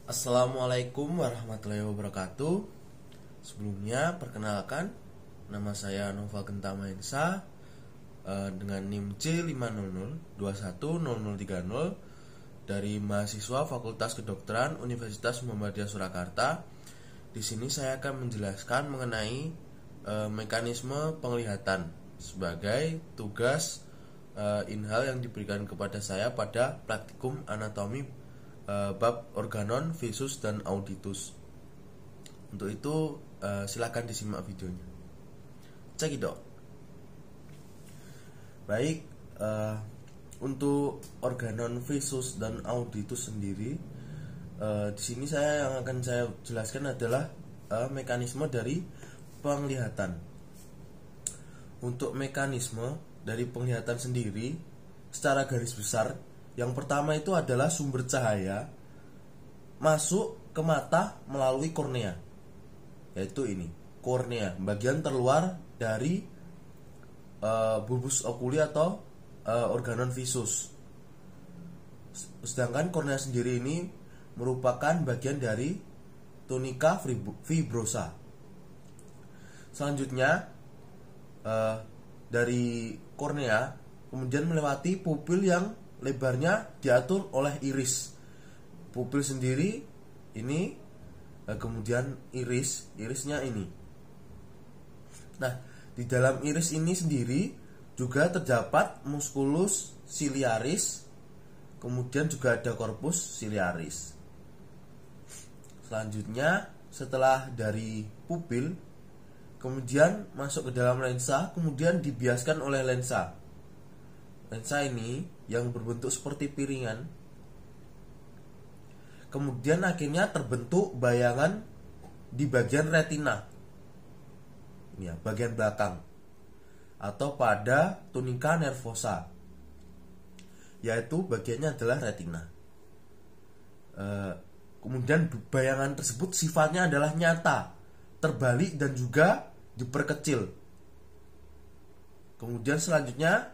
Assalamualaikum warahmatullahi wabarakatuh. Sebelumnya perkenalkan, nama saya Nova Gentama Ensa dengan NIM C500210030 dari mahasiswa Fakultas Kedokteran Universitas Muhammadiyah Surakarta. Di sini saya akan menjelaskan mengenai mekanisme penglihatan sebagai tugas inhal yang diberikan kepada saya pada praktikum anatomi bab organon, visus, dan auditus. Untuk itu silakan disimak videonya. Cekidot. Baik, untuk organon, visus, dan auditus sendiri, di sini yang akan saya jelaskan adalah mekanisme dari penglihatan. Untuk mekanisme dari penglihatan sendiri, secara garis besar, yang pertama itu adalah sumber cahaya masuk ke mata melalui kornea, yaitu ini, kornea, bagian terluar dari bulbus oculi atau organon visus. Sedangkan kornea sendiri ini merupakan bagian dari tunica fibrosa. Selanjutnya dari kornea kemudian melewati pupil yang lebarnya diatur oleh iris. Pupil sendiri ini, kemudian irisnya ini. Nah, di dalam iris ini sendiri juga terdapat musculus ciliaris, kemudian juga ada corpus ciliaris. Selanjutnya, setelah dari pupil, kemudian masuk ke dalam lensa, kemudian dibiaskan oleh lensa. Lensa ini yang berbentuk seperti piringan, kemudian akhirnya terbentuk bayangan di bagian retina, ya, bagian belakang, atau pada tunica nervosa, yaitu bagiannya adalah retina. Kemudian bayangan tersebut sifatnya adalah nyata, terbalik, dan juga diperkecil. Kemudian selanjutnya,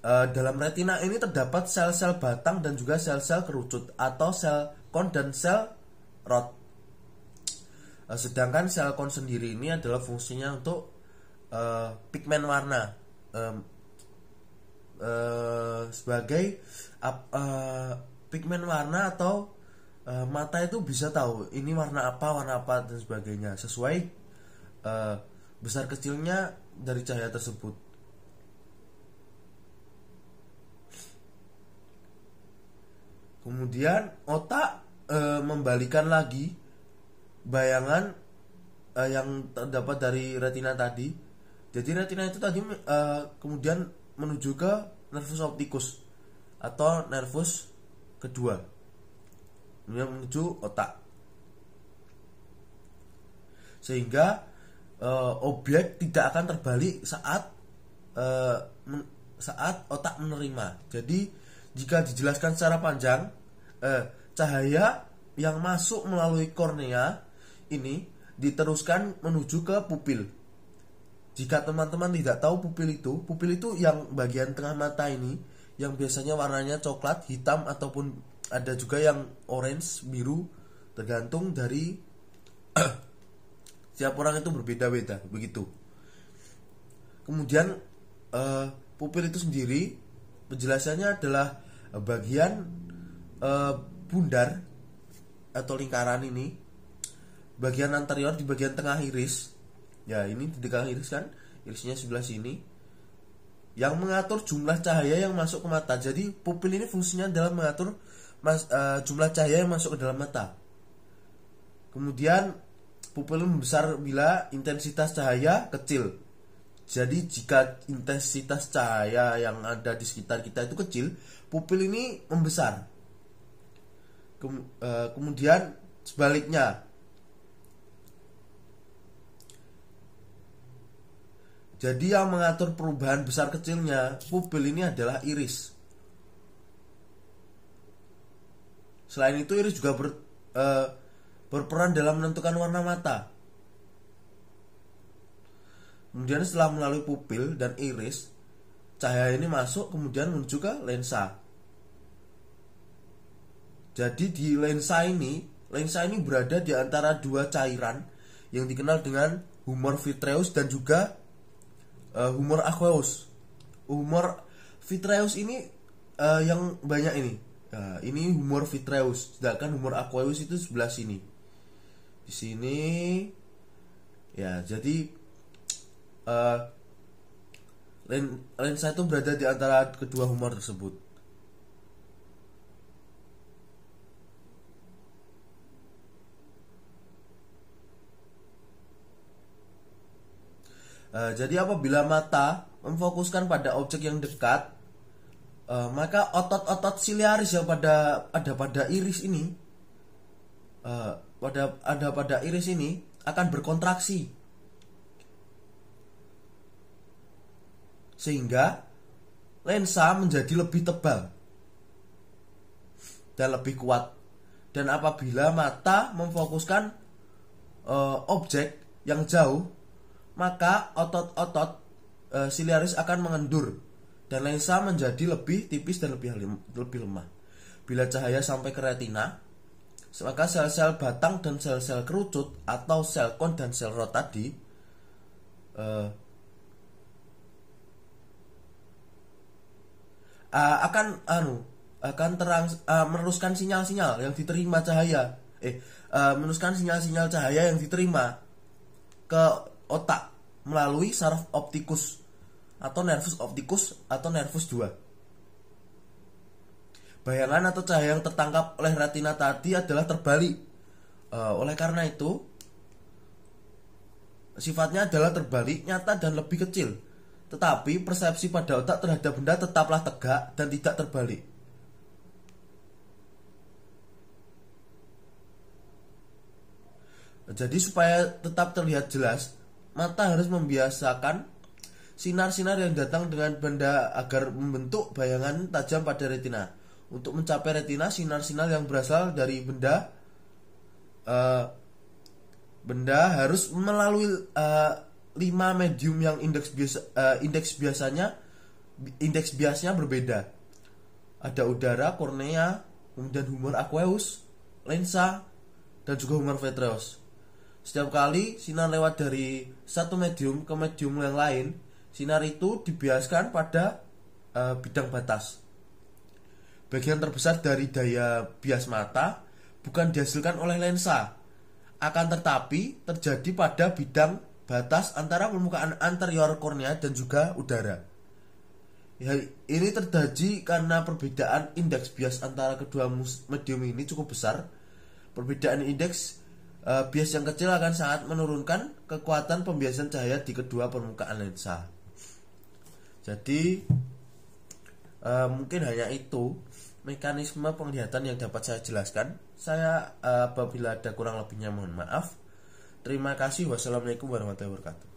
dalam retina ini terdapat sel-sel batang dan juga sel-sel kerucut atau sel kon dan sel rod. Sedangkan sel kon sendiri ini adalah fungsinya untuk pigmen warna, sebagai pigmen warna, atau mata itu bisa tahu ini warna apa dan sebagainya sesuai besar kecilnya dari cahaya tersebut. Kemudian otak membalikan lagi bayangan yang terdapat dari retina tadi. Jadi retina itu tadi kemudian menuju ke nervus opticus atau nervus kedua, kemudian menuju otak, sehingga objek tidak akan terbalik saat otak menerima. Jadi jika dijelaskan secara panjang, cahaya yang masuk melalui kornea ini diteruskan menuju ke pupil. Jika teman-teman tidak tahu pupil itu yang bagian tengah mata ini, yang biasanya warnanya coklat, hitam, ataupun ada juga yang orange, biru, tergantung dari setiap orang itu berbeda-beda, begitu. Kemudian pupil itu sendiri penjelasannya adalah bagian bundar atau lingkaran ini, bagian anterior di bagian tengah iris, ya ini di tengah iris kan, irisnya sebelah sini, yang mengatur jumlah cahaya yang masuk ke mata. Jadi pupil ini fungsinya adalah mengatur jumlah cahaya yang masuk ke dalam mata. Kemudian pupil membesar bila intensitas cahaya kecil. Jadi jika intensitas cahaya yang ada di sekitar kita itu kecil, pupil ini membesar. Kemudian sebaliknya, jadi yang mengatur perubahan besar kecilnya pupil ini adalah iris. Selain itu, iris juga berperan dalam menentukan warna mata. Kemudian setelah melalui pupil dan iris, cahaya ini masuk kemudian menuju ke lensa. Jadi di lensa ini lensa ini berada di antara dua cairan yang dikenal dengan humor vitreous dan juga humor aqueous. Humor vitreous ini yang banyak ini. Ini humor vitreous, sedangkan humor aqueous itu sebelah sini. Di sini ya, jadi lensa itu berada di antara kedua humor tersebut. Jadi apabila mata memfokuskan pada objek yang dekat, maka otot-otot siliaris yang ada pada iris ini, pada iris ini akan berkontraksi, sehingga lensa menjadi lebih tebal dan lebih kuat. Dan apabila mata memfokuskan objek yang jauh, maka otot-otot siliaris akan mengendur dan lensa menjadi lebih tipis dan lebih lemah. Bila cahaya sampai ke retina, maka sel-sel batang dan sel-sel kerucut atau sel kon dan sel rod tadi akan meneruskan sinyal-sinyal yang diterima cahaya, meneruskan sinyal-sinyal cahaya yang diterima ke otak melalui saraf optikus atau nervus opticus atau nervus 2. Bayangan atau cahaya yang tertangkap oleh retina tadi adalah terbalik. Oleh karena itu, sifatnya adalah terbalik, nyata dan lebih kecil. Tetapi persepsi pada otak terhadap benda tetaplah tegak dan tidak terbalik. Jadi supaya tetap terlihat jelas, mata harus membiasakan sinar-sinar yang datang dengan benda agar membentuk bayangan tajam pada retina. Untuk mencapai retina, sinar-sinar yang berasal dari benda harus melalui 5 medium yang indeks biasnya berbeda. Ada udara, kornea, kemudian humor aqueous, lensa, dan juga humor vitreous. Setiap kali sinar lewat dari satu medium ke medium yang lain, sinar itu dibiaskan pada bidang batas. Bagian terbesar dari daya bias mata bukan dihasilkan oleh lensa, akan tetapi terjadi pada bidang batas antara permukaan anterior kornea dan juga udara. Ya, ini terjadi karena perbedaan indeks bias antara kedua medium ini cukup besar. Perbedaan indeks bias yang kecil akan sangat menurunkan kekuatan pembiasan cahaya di kedua permukaan lensa. Jadi mungkin hanya itu mekanisme penglihatan yang dapat saya jelaskan. Saya apabila ada kurang lebihnya mohon maaf. Terima kasih. Wassalamualaikum warahmatullahi wabarakatuh.